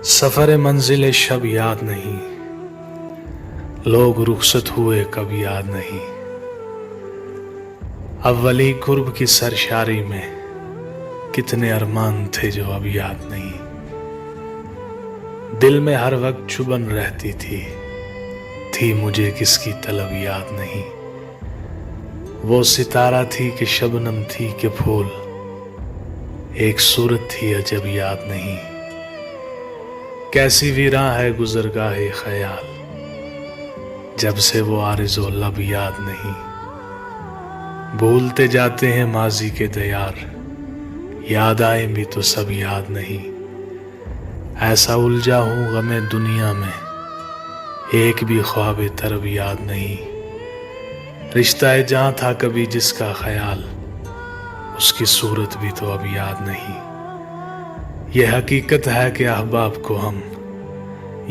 सफर मंजिल शब याद नहीं, लोग रुखसत हुए कब याद नहीं। अव्वली कुर्ब की सरशारी में कितने अरमान थे जो अब याद नहीं। दिल में हर वक्त चुभन रहती थी मुझे किसकी तलब याद नहीं। वो सितारा थी कि शबनम थी कि फूल, एक सूरत थी अजब याद नहीं। कैसी वीरां है गुजरगाहे ख्याल, जब से वो आरिज़ो लब याद नहीं। भूलते जाते हैं माजी के दयार, याद आए भी तो सब याद नहीं। ऐसा उलझा हूँ गमे दुनिया में, एक भी ख्वाब तरब याद नहीं। रिश्ता जहाँ था कभी जिसका ख्याल, उसकी सूरत भी तो अब याद नहीं। यह हकीकत है कि अहबाब को हम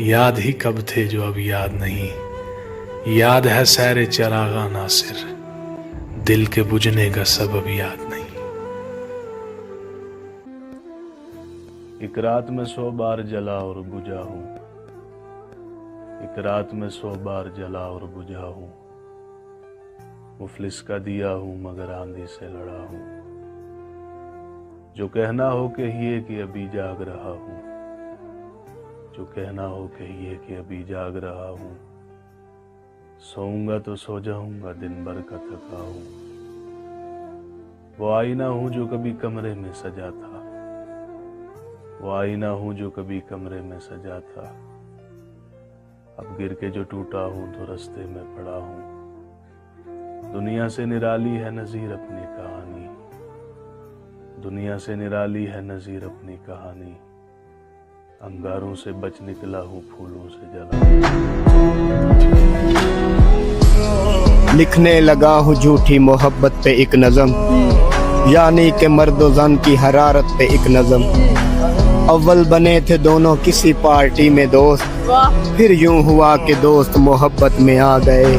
याद ही कब थे जो अब याद नहीं। याद है सैरे चरागा नासिर, दिल के बुझने का सबब याद नहीं। एक रात में 100 बार जला और बुझा हूँ, एक रात में 100 बार जला और बुझा हूँ। मुफलिस का दिया हूँ मगर आंधी से लड़ा हूँ। जो कहना हो कहिए कि अभी जाग रहा हूँ, जो कहना हो कहिए कि अभी जाग रहा हूँ। सोऊंगा तो सो जाऊंगा दिन भर का थका हूँ। वो आईना हूँ जो कभी कमरे में सजा था, वो आईना हूँ जो कभी कमरे में सजा था। अब गिर के जो टूटा हूँ तो रास्ते में पड़ा हूँ। दुनिया से निराली है नज़ीर अपनी कहानी, दुनिया से निराली है नज़ीर अपनी कहानी। अंगारों से बच निकला हूँ फूलों से जला। लिखने लगा हूँ झूठी मोहब्बत पे एक नज़म, यानी कि मर्दो ज़न की हरारत पे एक नज़म। अव्वल बने थे दोनों किसी पार्टी में दोस्त, फिर यूं हुआ कि दोस्त मोहब्बत में आ गए।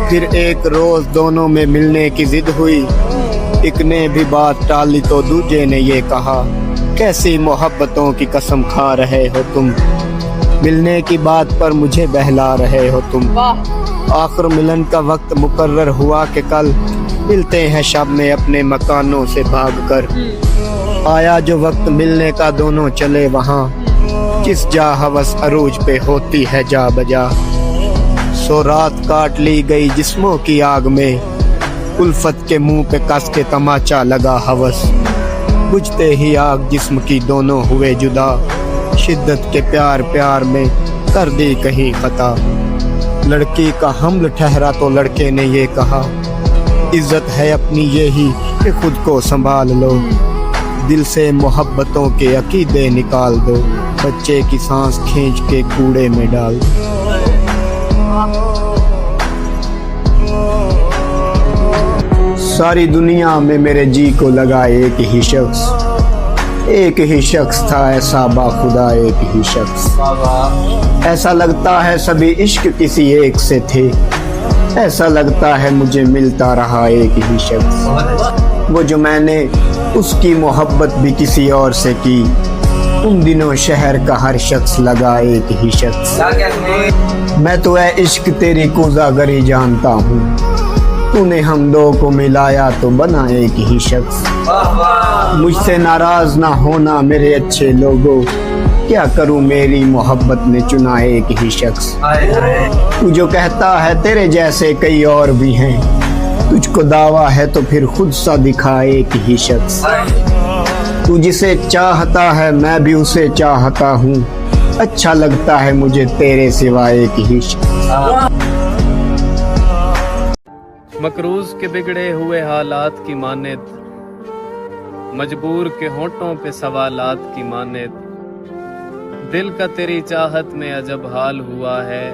फिर एक रोज दोनों में मिलने की जिद हुई, एक ने भी बात टाली तो दूजे ने ये कहा, कैसी मोहब्बतों की कसम खा रहे हो तुम, मिलने की बात पर मुझे बहला रहे हो तुम। आखिर मिलन का वक्त मुकर्रर हुआ कि कल मिलते हैं शब में अपने मकानों से भागकर। आया जो वक्त मिलने का दोनों चले वहाँ, जिस जा हवस अरूज पे होती है जा बजा। सो रात काट ली गई जिस्मों की आग में, उल्फत के मुंह पे कस के तमाचा लगा हवस। बुझते ही आग जिस्म की दोनों हुए जुदा, शिद्दत के प्यार प्यार में कर दी कहीं खता। लड़की का हमल ठहरा तो लड़के ने ये कहा, इज्जत है अपनी यही कि खुद को संभाल लो। दिल से मोहब्बतों के अकीदे निकाल दो, बच्चे की सांस खींच के कूड़े में डाल दो। सारी दुनिया में मेरे जी को लगा एक ही शख्स, एक ही शख्स था ऐसा बाखुदा एक ही शख्स। ऐसा लगता है सभी इश्क किसी एक से थे, ऐसा लगता है मुझे मिलता रहा एक ही शख्स। वो जो मैंने उसकी मोहब्बत भी किसी और से की, उन दिनों शहर का हर शख्स लगा एक ही शख्स। मैं तो है इश्क तेरी कोज़ागरी जानता हूँ, तूने हम दो को मिलाया तो बना एक ही शख्स। मुझसे नाराज ना होना मेरे अच्छे लोगों, क्या करूं मेरी मोहब्बत ने चुना एक ही शख्स। तू जो कहता है तेरे जैसे कई और भी हैं, तुझको दावा है तो फिर खुद सा दिखा एक ही शख्स। तू जिसे चाहता है मैं भी उसे चाहता हूँ, अच्छा लगता है मुझे तेरे सिवा एक ही शख्स। मकरूज के बिगड़े हुए हालात की मानेत, मजबूर के होंठों पे सवालात की मानेत। दिल का तेरी चाहत में अजब हाल हुआ है,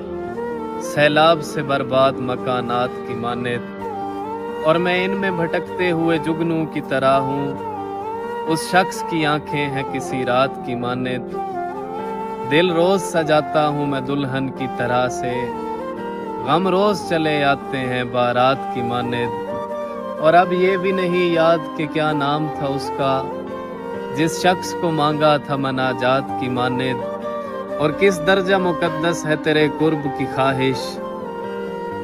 सैलाब से बर्बाद मकानात की मानेत। और मैं इनमें भटकते हुए जुगनू की तरह हूँ, उस शख्स की आंखें हैं किसी रात की मानेत। दिल रोज सजाता हूँ मैं दुल्हन की तरह से, गम रोज चले आते हैं बारात की मानेत। और अब ये भी नहीं याद कि क्या नाम था उसका, जिस शख्स को मांगा था मनाजात की मानेत। और किस दर्जा मुकद्दस है तेरे कुर्ब की ख्वाहिश,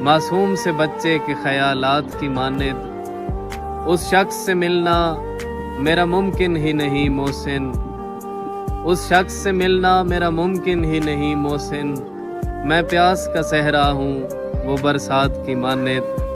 मासूम से बच्चे के ख्यालात की मानिद। उस शख्स से मिलना मेरा मुमकिन ही नहीं मोहसिन, उस शख्स से मिलना मेरा मुमकिन ही नहीं मोहसिन। मैं प्यास का सहरा हूँ वो बरसात की मानिद।